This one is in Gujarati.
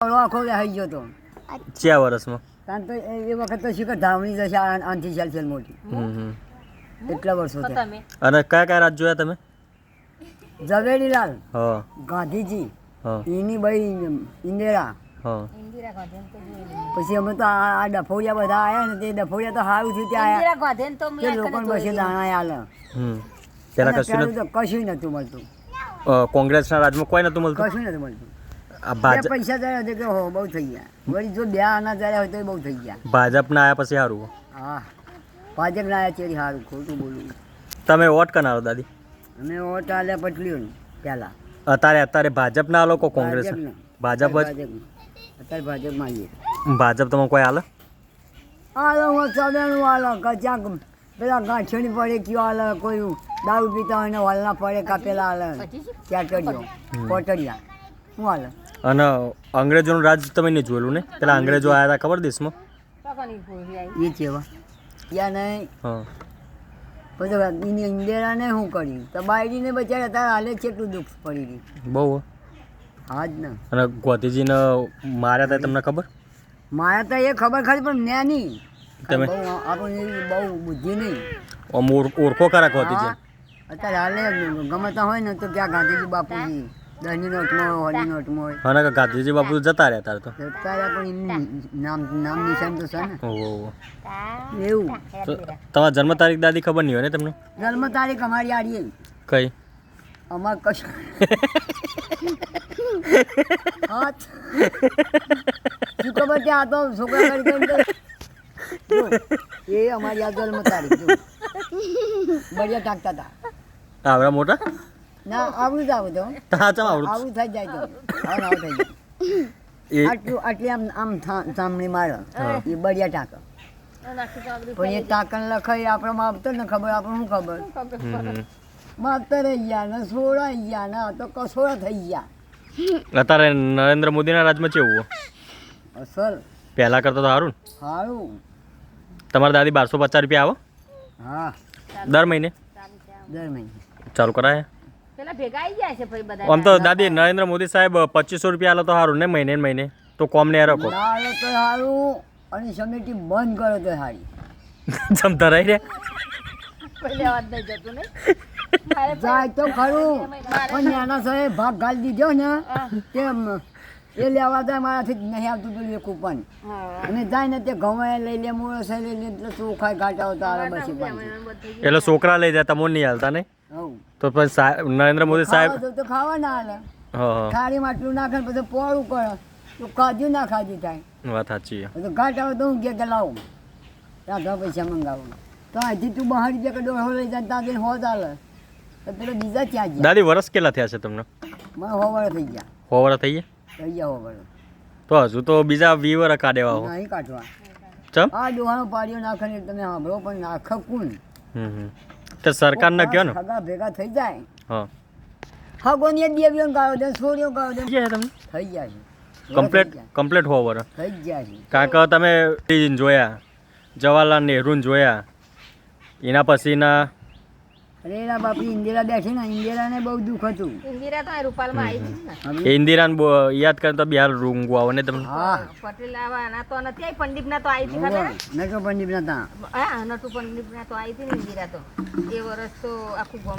આખો થઈ ગયો તો ક્યાં વર્ષમાં? કારણ તો એ વખત તો શીખર ધાવણી જશે આનથી સેલ મોટી એટલા વર્ષો થયા. અને કયા કયા રાજ જોયા તમે? ઝવેરીલાલ, હા ગાંધીજી, હા એની ભાઈ ઇન્દિરા, હા પછી અમે તો આ ડફોડિયા બધા આવ્યા ને તે ડફોડિયા તો સારું થયું ત્યાં તે લોકોને બસે દાણા આલે. પેલા કશું પેલું તો કશું નતું મળતું, કોંગ્રેસના રાજમાં કોઈ નતું મળતું. કશું નથી મળતું. આ બે ભાજપ પૈસા જરા કે હો બહુ થઈ ગયા. વળી જો બે આના જરા હોય તો બહુ થઈ ગયા. ભાજપના આયા પછી સારું. હા ભાજપ ના આવ્યા ચેરી સારું, ખોટું બોલું. તમે વોટ કનારો દાદી? અમે વોટ આલ્યા પટલીઓ પહેલા. અત્યારે ભાજપના આ લોકો કોંગ્રેસ? ભાજપ જ. અત્યારે ભાજપમાં આવીએ. ભાજપ તમે કોઈ હાલે? હાલો હું સદાનું હાલો કચાક પેલા ગાંઠણી પડે કયો હાલે, કોઈ દારૂ પીતા હોય ને વાલના પડે કાપેલા હાલે, ચાટડીઓ કોટડિયા શું હાલે. અને અંગ્રેજોનું રાજ તમે નહીં જોયેલું ને? પેલા અંગ્રેજો આવ્યા હતા ખબર દેશમાં? એ કેવા યા નહીં. હા પછી ઇન્દિરાને શું કર્યું તો બાયડીને બચારા તારા હાલે કેટલું દુઃખ પડી ગયું. બહુ. હા જ ને. અને ગોધીજીને માર્યા હતા તમને ખબર? મારા તો એ ખબર ખરી પણ મેં નહીં. તમે? આપણને બહુ બુદ્ધિ નહીં. આમ ઓળખો ખરા ગોધીજી? અત્યારે હાલે ગમતા હોય ને તો ક્યાં ગાંધીજી બાપુજી 10ની નોટમાં હોય, 100ની નોટમાં હોય. હા ને ગાંધીજી બાપુ જતા રહ્યા તારે તો. અત્યારે પણ એમનું નામ નિશાન તો છે ને. ઓહો. એવું તો તમારા જન્મ તારીખ દાદી ખબર નહીં હોય ને તમને? જન્મ તારીખ અમારી આડીએ કઈ? અમાર કશું હા શું ખબર છે. આ તો છોકરા કરી એ અમારી આ જન્મ તારીખ જો બળિયા ટાંકતા હતા. આવડા મોટા? ના આવું જ આવું તો હા ચમ આવડું આવું થઈ જાય તો આવું થઈ જાય. એ આટલી આમ સાંભળી મારે એ બળિયા ટાંક. પણ એ ટાંકણ લખાઈ આપણે માપતો ને ખબર આપણે શું ખબર. માપતા રહી ગયા ને સોળાઈ ગયા ને તો કસોડા થઈ ગયા. અત્યારે નરેન્દ્ર મોદીના રાજમાં કેવું? અસલ પહેલા કરતા તો સારું ને? સારું. તમારા દાદી 1250 રૂપિયા આવે હા દર મહિને? દર મહિને ચાલુ કરાય. આમ તો દાદી નરેન્દ્ર મોદી સાહેબ 2500 રૂપિયા આલો તો સારું ને મહિને ને મહિને? તો કોમ ને રાખો. લાવે તો સારું અને સમિતિ બંધ કરો તો સારી. જમતા રહી રે જાય તો ખરું પણ નાના સાહેબ ભાગ ગાલી દીધો ને તેમ એ લેવા જાય મારાથી નહીં આવતું પેલું એ કૂપન અને જાય ને તે ઘઉં લઈ લે, મોળસ લઈ લે એટલે ચોખા ઘાટા આવતા બસ. એટલે છોકરા લઈ જાય તમને નહીં હાલતા નહીં? તો પછી નરેન્દ્ર મોદી સાહેબ તો ખાવા ના હાલે. હા થાળી માટલું નાખે પછી પોળું કરે તો કાજુ ના ખાધી થાય. વાત સાચી. તો ઘાટ આવે તો હું કે લાવું રાધવા પૈસા મંગાવું તો હજી તું 12 રૂપિયા કે 1.5 લઈ જાય ત્યાં જઈને 100 ચાલે તો પેલો બીજા ક્યાં ગયા? દાદી વર્ષ કેટલા થયા છે તમને? મને 100 વર્ષ થઈ ગયા. 100 વર્ષ થઈ ગયા? થઈ ગયા 100 વર્ષ. તો હજુ તો બીજા 20 વર્ષ કાઢેવા હો. નહીં કાઢવા. ચમ? આ ડોહાનો પાડીઓ નાખે ને તમે સાંભળો પણ નાખે કોણ? તો સરકારને કહો ને. હગા ભેગા થઈ જાય. હા હગોની દેવીઓ ગાળો દે, છોડીઓ ગાળો દે. તમને થઈ જાય છે. કમ્પ્લીટ 100 વર્ષ. થઈ ગયા છે. કારણ કે તમે જોયા, જવાહરલાલ નહેરુને જોયા, એના પછીના અરે એના બાપી ઇન્દિરા બેઠી ને ઇન્દિરાને બહુ દુઃખ હતું. એ ઇન્દિરાને યાદ કરતા બિહાર રૂંગું આવે ને તમને? હા પટેલ આવવાના તો નથી, પંડિત ના તો આવી હતી ખબર? નટો પંડિત નતા. હા નટુ પંડિત ના તો આવી હતી ને ઇન્દિરા તો એ વર્ષ તો આખું ગામ